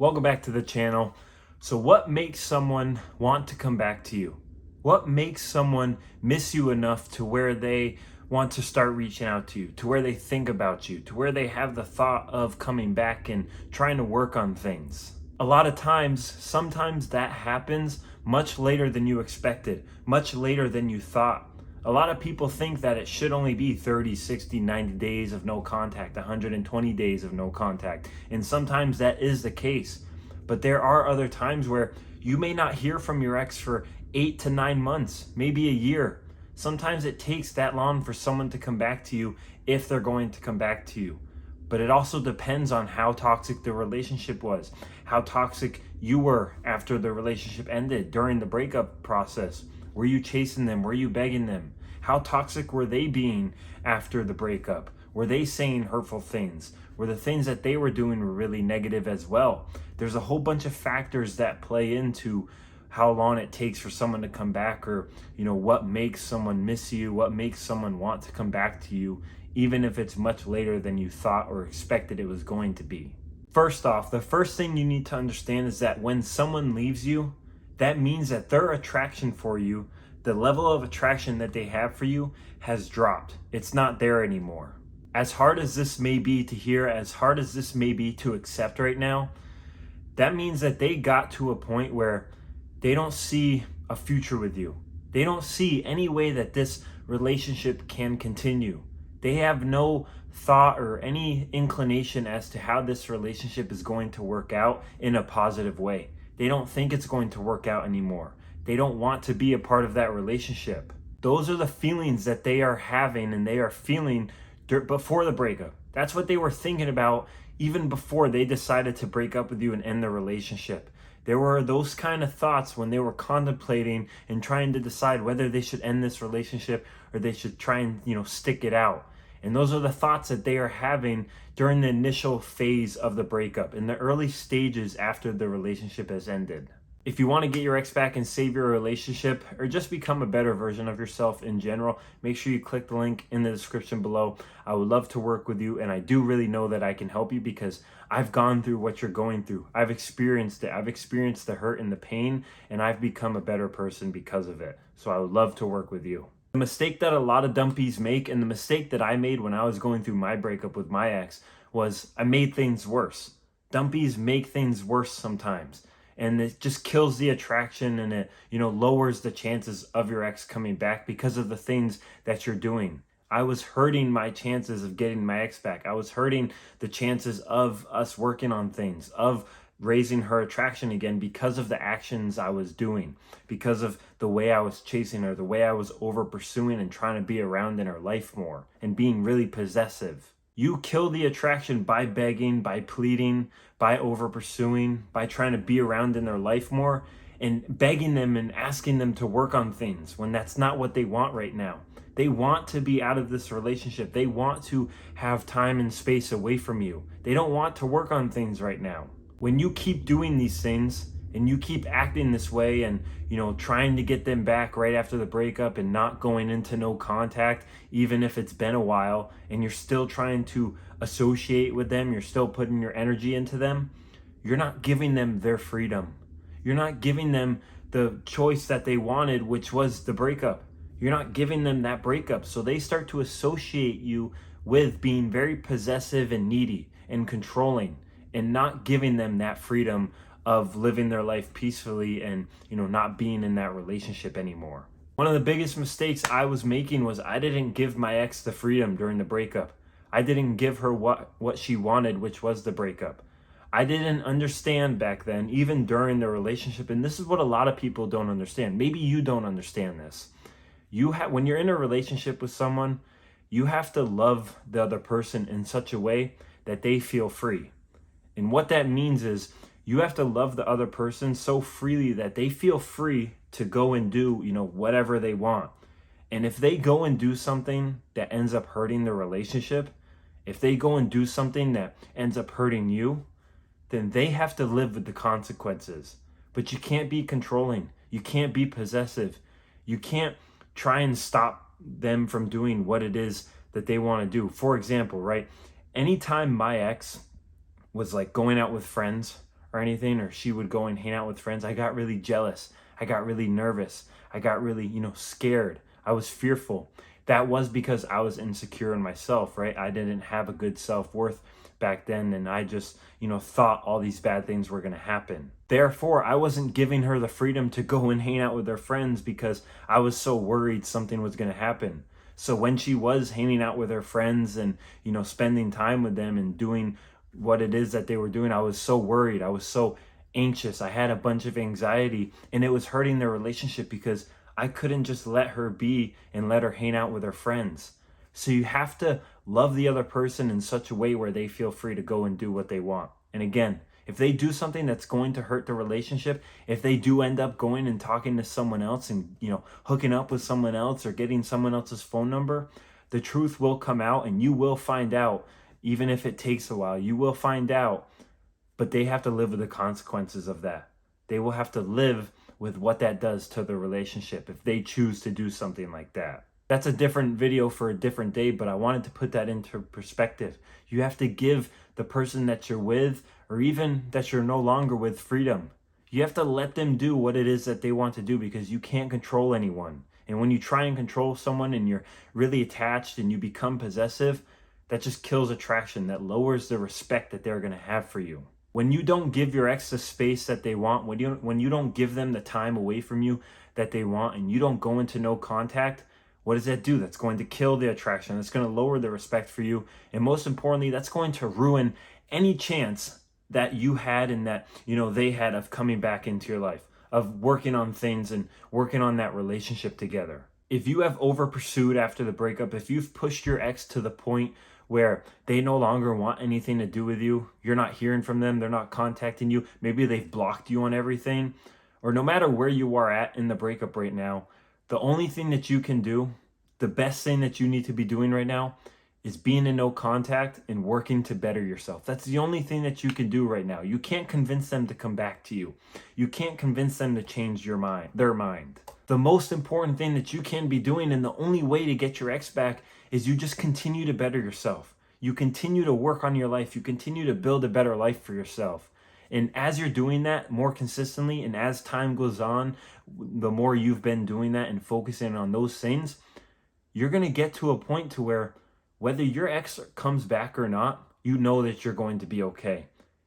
Welcome back to the channel. So what makes someone want to come back to you? What makes someone miss you enough to where they want to start reaching out to you, to where they think about you, to where they have the thought of coming back and trying to work on things? A lot of times, sometimes that happens much later than you expected, much later than you thought. A lot of people think that it should only be 30, 60, 90 days of no contact, 120 days of no contact. And sometimes that is the case. But there are other times where you may not hear from your ex for 8 to 9 months, maybe a year. Sometimes it takes that long for someone to come back to you if they're going to come back to you. But it also depends on how toxic the relationship was, how toxic you were after the relationship ended, during the breakup process. Were you chasing them? Were you begging them? How toxic were they being after the breakup? Were they saying hurtful things? Were the things that they were doing really negative as well? There's a whole bunch of factors that play into how long it takes for someone to come back, or what makes someone miss you, what makes someone want to come back to you, even if it's much later than you thought or expected it was going to be. First off, the first thing you need to understand is that when someone leaves you, that means that their attraction for you, the level of attraction that they have for you, has dropped. It's not there anymore. As hard as this may be to hear, as hard as this may be to accept right now, that means that they got to a point where they don't see a future with you. They don't see any way that this relationship can continue. They have no thought or any inclination as to how this relationship is going to work out in a positive way. They don't think it's going to work out anymore. They don't want to be a part of that relationship. Those are the feelings that they are having and they are feeling before the breakup. That's what they were thinking about even before they decided to break up with you and end the relationship. There were those kind of thoughts when they were contemplating and trying to decide whether they should end this relationship or they should try and, stick it out. And those are the thoughts that they are having during the initial phase of the breakup, in the early stages after the relationship has ended. If you want to get your ex back and save your relationship, or just become a better version of yourself in general, make sure you click the link in the description below. I would love to work with you, and I do really know that I can help you because I've gone through what you're going through. I've experienced it. I've experienced the hurt and the pain, and I've become a better person because of it. So I would love to work with you. The mistake that a lot of dumpies make, and the mistake that I made when I was going through my breakup with my ex, was I made things worse. Dumpies make things worse sometimes, and it just kills the attraction, and it lowers the chances of your ex coming back because of the things that you're doing. I was hurting my chances of getting my ex back. I was hurting the chances of us working on things, of raising her attraction again, because of the actions I was doing, because of the way I was chasing her, the way I was over pursuing and trying to be around in her life more and being really possessive. You kill the attraction by begging, by pleading, by over pursuing, by trying to be around in their life more and begging them and asking them to work on things when that's not what they want right now. They want to be out of this relationship. They want to have time and space away from you. They don't want to work on things right now. When you keep doing these things and you keep acting this way and, trying to get them back right after the breakup and not going into no contact, even if it's been a while, and you're still trying to associate with them, you're still putting your energy into them, you're not giving them their freedom. You're not giving them the choice that they wanted, which was the breakup. You're not giving them that breakup. So they start to associate you with being very possessive and needy and controlling, and not giving them that freedom of living their life peacefully and, not being in that relationship anymore. One of the biggest mistakes I was making was I didn't give my ex the freedom during the breakup. I didn't give her what she wanted, which was the breakup. I didn't understand back then, even during the relationship, and this is what a lot of people don't understand. Maybe you don't understand this. When you're in a relationship with someone, you have to love the other person in such a way that they feel free. And what that means is you have to love the other person so freely that they feel free to go and do, whatever they want. And if they go and do something that ends up hurting the relationship, if they go and do something that ends up hurting you, then they have to live with the consequences. But you can't be controlling. You can't be possessive. You can't try and stop them from doing what it is that they want to do. For example, right? Anytime my ex was like going out with friends or anything, or she would go and hang out with friends, I got really jealous. I got really nervous. I got really, scared. I was fearful. That was because I was insecure in myself, right? I didn't have a good self-worth back then, and I just, thought all these bad things were going to happen. Therefore, I wasn't giving her the freedom to go and hang out with her friends because I was so worried something was going to happen. So when she was hanging out with her friends and, spending time with them and doing what it is that they were doing, I was so worried. I was so anxious. I had a bunch of anxiety, and it was hurting their relationship because I couldn't just let her be and let her hang out with her friends. So you have to love the other person in such a way where they feel free to go and do what they want. And again, if they do something that's going to hurt the relationship, if they do end up going and talking to someone else and, hooking up with someone else or getting someone else's phone number, the truth will come out and you will find out, even if it takes a while, you will find out, but they have to live with the consequences of that. They will have to live with what that does to the relationship if they choose to do something like that. That's a different video for a different day, but I wanted to put that into perspective. You have to give the person that you're with, or even that you're no longer with, freedom. You have to let them do what it is that they want to do because you can't control anyone. And when you try and control someone and you're really attached and you become possessive, that just kills attraction. That lowers the respect that they're going to have for you. When you don't give your ex the space that they want, when you don't give them the time away from you that they want, and you don't go into no contact, what does that do? That's going to kill the attraction. That's going to lower the respect for you. And most importantly, that's going to ruin any chance that you had and that, they had of coming back into your life, of working on things and working on that relationship together. If you have over pursued after the breakup, if you've pushed your ex to the point where they no longer want anything to do with you, you're not hearing from them, they're not contacting you, maybe they've blocked you on everything, or no matter where you are at in the breakup right now, the only thing that you can do, the best thing that you need to be doing right now, is being in no contact and working to better yourself. That's the only thing that you can do right now. You can't convince them to come back to you. You can't convince them to change their mind. The most important thing that you can be doing, and the only way to get your ex back, is you just continue to better yourself. You continue to work on your life. You continue to build a better life for yourself. And as you're doing that more consistently, and as time goes on, the more you've been doing that and focusing on those things, you're going to get to a point to where whether your ex comes back or not, you know that you're going to be okay.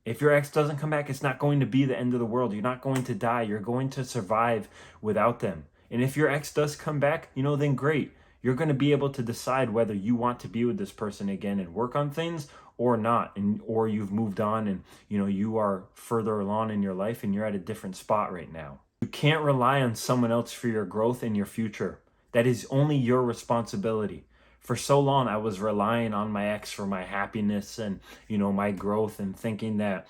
If your ex doesn't come back, it's not going to be the end of the world. You're not going to die. You're going to survive without them. And if your ex does come back, then great. You're going to be able to decide whether you want to be with this person again and work on things or not, or you've moved on and you are further along in your life and you're at a different spot right now. You can't rely on someone else for your growth and your future. That is only your responsibility. For so long, I was relying on my ex for my happiness and, my growth, and thinking that,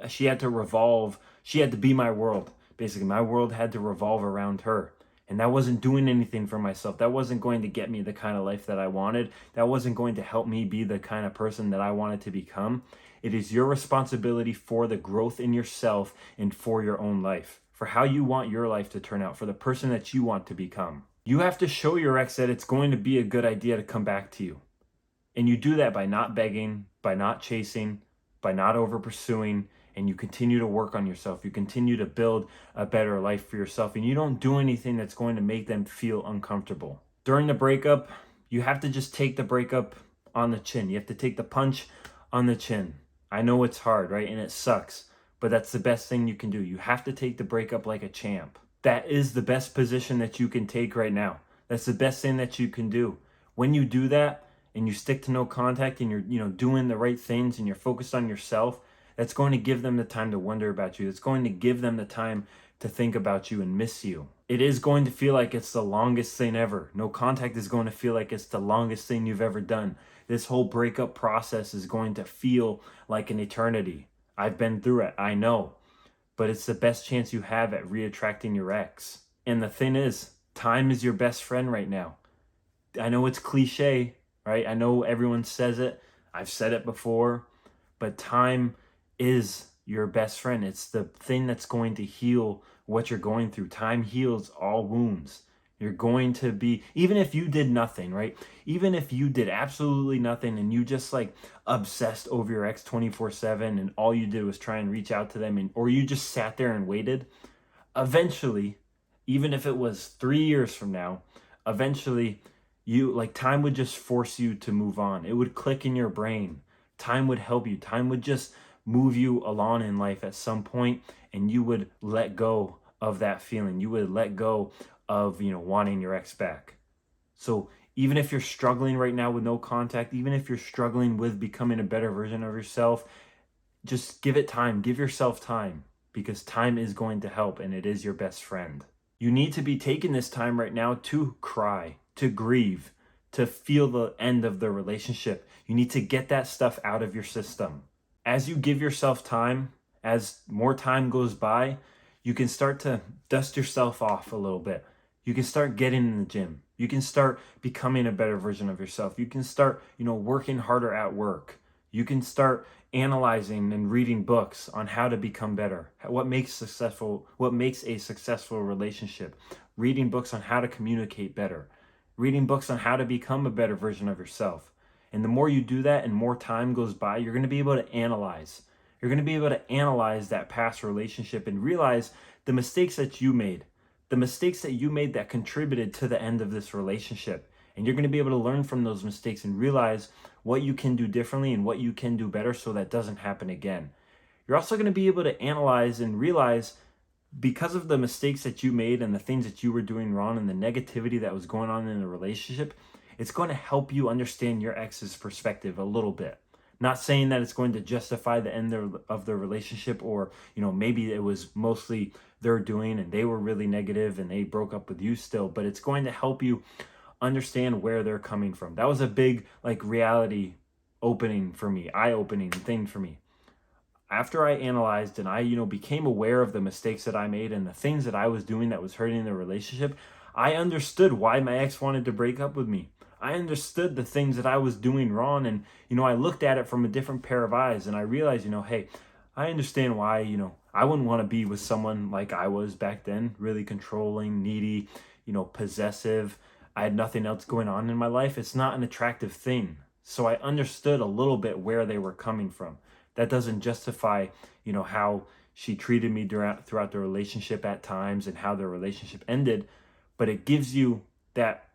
she had to be my world. Basically, my world had to revolve around her. And that wasn't doing anything for myself. That wasn't going to get me the kind of life that I wanted. That wasn't going to help me be the kind of person that I wanted to become. It is your responsibility for the growth in yourself and for your own life, for how you want your life to turn out, for the person that you want to become. You have to show your ex that it's going to be a good idea to come back to you. And you do that by not begging, by not chasing, by not over pursuing, and you continue to work on yourself. You continue to build a better life for yourself, and you don't do anything that's going to make them feel uncomfortable. During the breakup, you have to just take the breakup on the chin. You have to take the punch on the chin. I know it's hard, right? And it sucks, but that's the best thing you can do. You have to take the breakup like a champ. That is the best position that you can take right now. That's the best thing that you can do. When you do that and you stick to no contact and you're, doing the right things and you're focused on yourself, that's going to give them the time to wonder about you. It's going to give them the time to think about you and miss you. It is going to feel like it's the longest thing ever. No contact is going to feel like it's the longest thing you've ever done. This whole breakup process is going to feel like an eternity. I've been through it, I know. But it's the best chance you have at reattracting your ex. And the thing is, time is your best friend right now. I know it's cliche, right? I know everyone says it. I've said it before. But time is your best friend. It's the thing that's going to heal what you're going through. Time heals all wounds. You're going to be, even if you did nothing, right? Even if you did absolutely nothing and you just like obsessed over your ex 24/7 and all you did was try and reach out to them, and or you just sat there and waited, eventually, even if it was 3 years from now, eventually you like time would just force you to move on. It would click in your brain. Time would help you. Time would just move you along in life at some point, and you would let go of that feeling. You would let go of, wanting your ex back. So even if you're struggling right now with no contact, even if you're struggling with becoming a better version of yourself, just give it time. Give yourself time, because time is going to help and it is your best friend. You need to be taking this time right now to cry, to grieve, to feel the end of the relationship. You need to get that stuff out of your system. As you give yourself time, as more time goes by, you can start to dust yourself off a little bit. You can start getting in the gym. You can start becoming a better version of yourself. You can start, working harder at work. You can start analyzing and reading books on how to become better. What makes a successful relationship. Reading books on how to communicate better. Reading books on how to become a better version of yourself. And the more you do that and more time goes by, you're going to be able to analyze. You're going to be able to analyze that past relationship and realize the mistakes that you made. The mistakes that you made that contributed to the end of this relationship. And you're going to be able to learn from those mistakes and realize what you can do differently and what you can do better so that doesn't happen again. You're also going to be able to analyze and realize, because of the mistakes that you made and the things that you were doing wrong and the negativity that was going on in the relationship, it's going to help you understand your ex's perspective a little bit. Not saying that it's going to justify the end of the relationship, or, maybe it was mostly their doing and they were really negative and they broke up with you still, but it's going to help you understand where they're coming from. That was a big reality opening for me, eye-opening thing for me. After I analyzed and I, became aware of the mistakes that I made and the things that I was doing that was hurting the relationship, I understood why my ex wanted to break up with me. I understood the things that I was doing wrong, and, I looked at it from a different pair of eyes, and I realized, hey, I understand why, I wouldn't want to be with someone like I was back then, really controlling, needy, possessive. I had nothing else going on in my life. It's not an attractive thing. So I understood a little bit where they were coming from. That doesn't justify, how she treated me throughout the relationship at times and how the relationship ended, but it gives you that,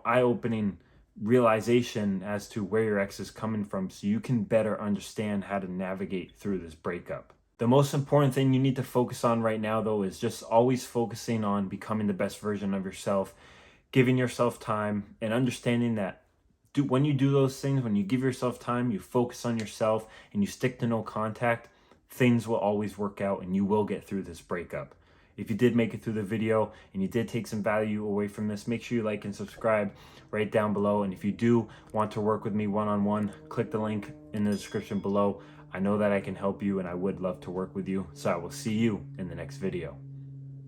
eye-opening realization as to where your ex is coming from, so you can better understand how to navigate through this breakup. The most important thing you need to focus on right now, though, is just always focusing on becoming the best version of yourself, giving yourself time, and understanding that when you do those things, when you give yourself time, you focus on yourself, and you stick to no contact, things will always work out and you will get through this breakup. If you did make it through the video and you did take some value away from this, make sure you like and subscribe right down below. And if you do want to work with me one-on-one, click the link in the description below. I know that I can help you and I would love to work with you. So I will see you in the next video.